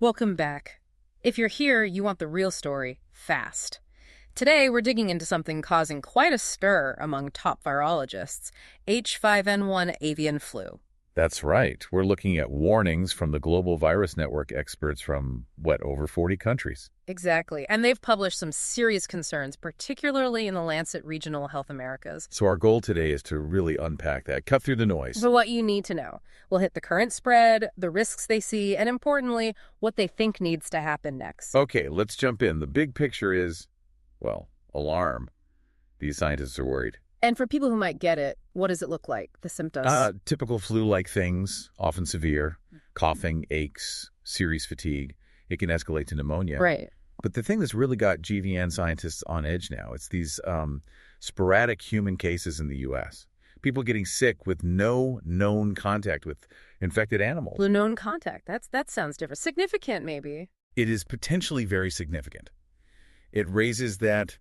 Welcome back. If you're here, you want the real story, fast. Today, we're digging into something causing quite a stir among top virologists, H5N1 avian flu. That's right. We're looking at warnings from the Global Virus Network experts from, over 40 countries. Exactly. And they've published some serious concerns, particularly in the Lancet Regional Health Americas. So our goal today is to really unpack that, cut through the noise. But what you need to know. We'll hit the current spread, the risks they see, and importantly, what they think needs to happen next. Okay, let's jump in. The big picture is, alarm. These scientists are worried. And for people who might get it, what does it look like, the symptoms? Typical flu-like things, often severe, coughing, aches, serious fatigue. It can escalate to pneumonia. Right. But the thing that's really got GVN scientists on edge now, it's these sporadic human cases in the U.S. People getting sick with no known contact with infected animals. Known contact. That sounds different. Significant, maybe. It is potentially very significant. It raises that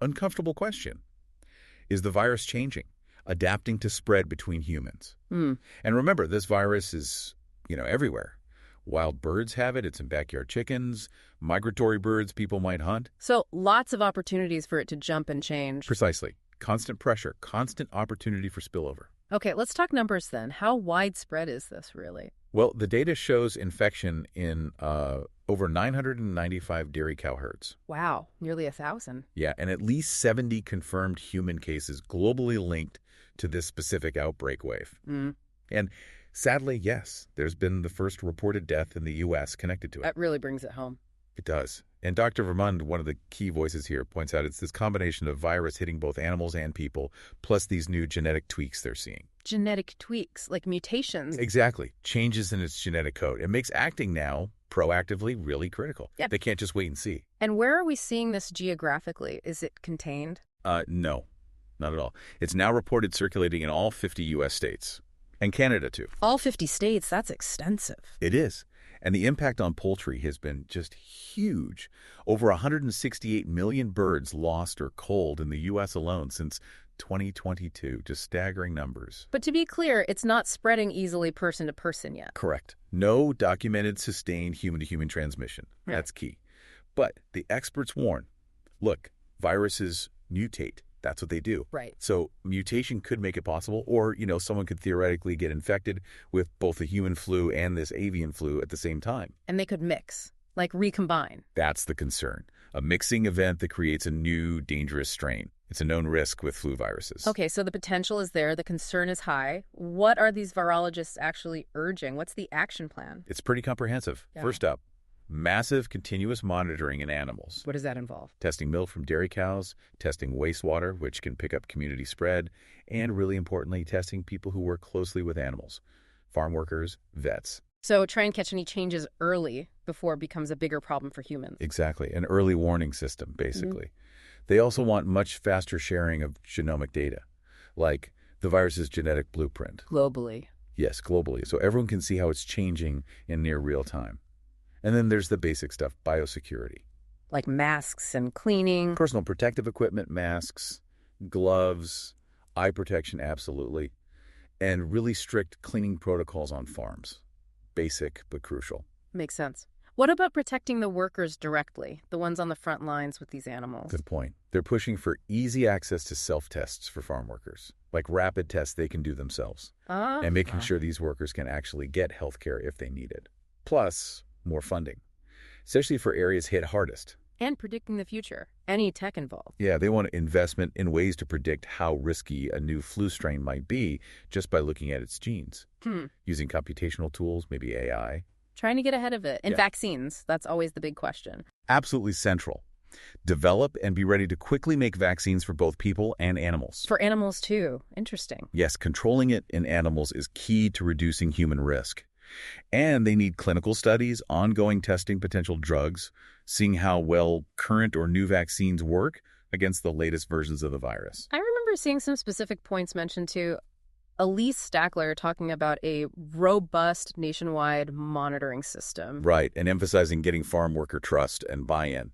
uncomfortable question. Is the virus changing, adapting to spread between humans? And remember, this virus is, everywhere. Wild birds have it. It's in backyard chickens, migratory birds people might hunt. So lots of opportunities for it to jump and change. Precisely. Constant pressure, constant opportunity for spillover. Okay, let's talk numbers then. How widespread is this really? Well, the data shows infection in over 995 dairy cow herds. Wow, nearly 1,000. Yeah, and at least 70 confirmed human cases globally linked to this specific outbreak wave. And sadly, yes, there's been the first reported death in the U.S. connected to it. That really brings it home. It does. And Dr. Vermund, one of the key voices here, points out it's this combination of virus hitting both animals and people, plus these new genetic tweaks they're seeing. Genetic tweaks, like mutations. Exactly. Changes in its genetic code. It makes acting now proactively really critical. Yep. They can't just wait and see. And where are we seeing this geographically? Is it contained? No, not at all. It's now reported circulating in all 50 U.S. states. And Canada, too. All 50 states? That's extensive. It is. And the impact on poultry has been just huge. Over 168 million birds lost or culled in the U.S. alone since 2022. Just staggering numbers. But to be clear, it's not spreading easily person to person yet. Correct. No documented sustained human-to-human transmission. Right. That's key. But the experts warn, look, viruses mutate. That's what they do. Right. So mutation could make it possible, or, someone could theoretically get infected with both the human flu and this avian flu at the same time. And they could mix, like recombine. That's the concern. A mixing event that creates a new dangerous strain. It's a known risk with flu viruses. Okay, so the potential is there. The concern is high. What are these virologists actually urging? What's the action plan? It's pretty comprehensive. Yeah. First up, massive continuous monitoring in animals. What does that involve? Testing milk from dairy cows, testing wastewater, which can pick up community spread, and really importantly, testing people who work closely with animals, farm workers, vets. So try and catch any changes early before it becomes a bigger problem for humans. Exactly. An early warning system, basically. They also want much faster sharing of genomic data, like the virus's genetic blueprint. Globally. Yes, globally. So everyone can see how it's changing in near real time. And then there's the basic stuff, biosecurity. Like masks and cleaning. Personal protective equipment, masks, gloves, eye protection, absolutely. And really strict cleaning protocols on farms. Basic, but crucial. Makes sense. What about protecting the workers directly, the ones on the front lines with these animals? Good point. They're pushing for easy access to self-tests for farm workers, like rapid tests they can do themselves, and making sure these workers can actually get health care if they need it. Plus, more funding, especially for areas hit hardest. And predicting the future. Any tech involved. Yeah, they want investment in ways to predict how risky a new flu strain might be just by looking at its genes. Using computational tools, maybe AI. Trying to get ahead of it. And Yeah. vaccines, that's always the big question. Absolutely central. Develop and be ready to quickly make vaccines for both people and animals. For animals too. Interesting. Yes, controlling it in animals is key to reducing human risk. And they need clinical studies, ongoing testing potential drugs, seeing how well current or new vaccines work against the latest versions of the virus. I remember seeing some specific points mentioned too. Elise Stackler talking about a robust nationwide monitoring system. Right, and emphasizing getting farm worker trust and buy-in.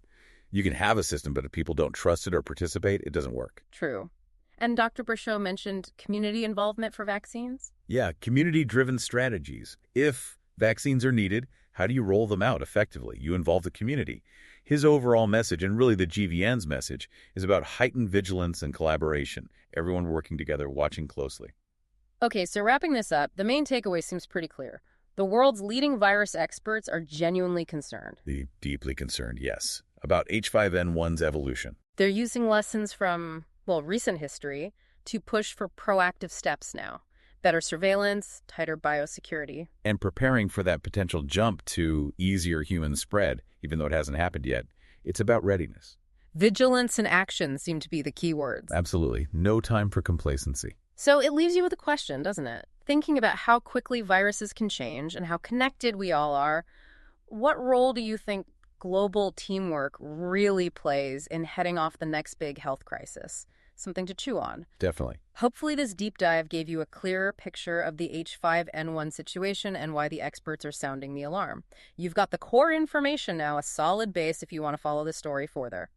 You can have a system, but if people don't trust it or participate, it doesn't work. True. And Dr. Brichot mentioned community involvement for vaccines? Yeah, community-driven strategies. If vaccines are needed, How do you roll them out effectively? You involve the community. His overall message, and really the GVN's message, is about heightened vigilance and collaboration, everyone working together, watching closely. Okay, so wrapping this up, the main takeaway seems pretty clear. The world's leading virus experts are genuinely concerned. Deeply concerned, yes, about H5N1's evolution. They're using lessons from, well, recent history to push for proactive steps now. Better surveillance, tighter biosecurity. And preparing for that potential jump to easier human spread, even though it hasn't happened yet. It's about readiness. Vigilance and action seem to be the key words. Absolutely. No time for complacency. So it leaves you with a question, doesn't it? Thinking about how quickly viruses can change and how connected we all are, what role do you think global teamwork really plays in heading off the next big health crisis? Something to chew on. Definitely. Hopefully this deep dive gave you a clearer picture of the H5N1 situation and why the experts are sounding the alarm. You've got the core information now, a solid base if you want to follow the story further.